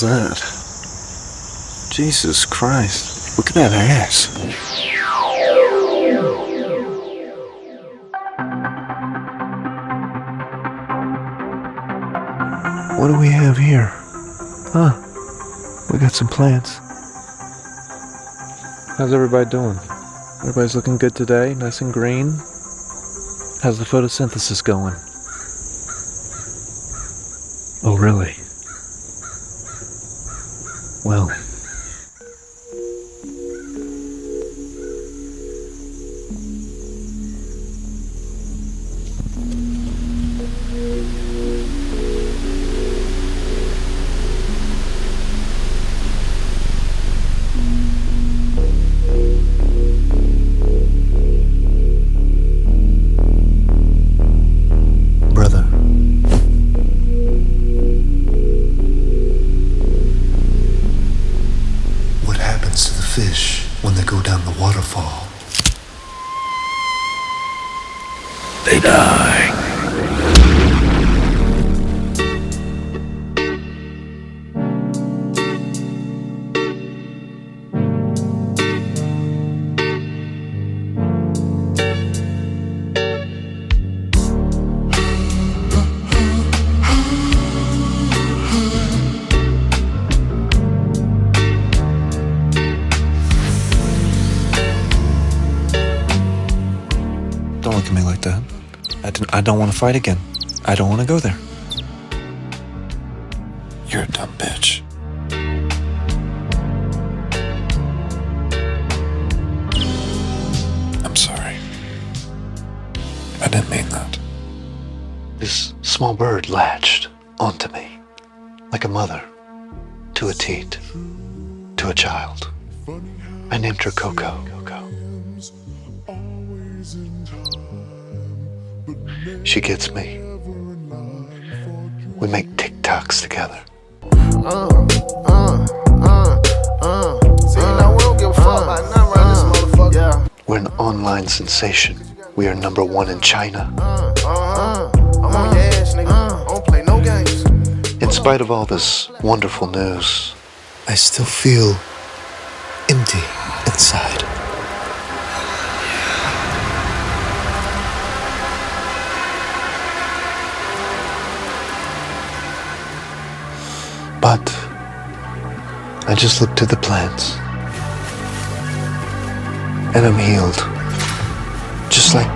hell's that? Jesus Christ. Look at that ass. What do we have here? Huh. We got some plants. How's everybody doing? Everybody's looking good today, nice and green. How's the photosynthesis going? Oh, really? Well. Brother. What happens to the fish when they go down the waterfall? They die. Don't look at me like that. I don't want to fight again. I don't want to go there. You're a dumb bitch. I'm sorry. I didn't mean that. This small bird latched onto me like a mother to a teat, to a child. I named her Coco. She gets me. We make TikToks together. See, now we don't give a fuck about nothing around this motherfucker. Yeah. We're an online sensation. We are #1 in China. I'm on your ass, nigga. I don't play no games. In spite of all this wonderful news, I still feel empty inside. but I just look to the plants and I'm healed, just like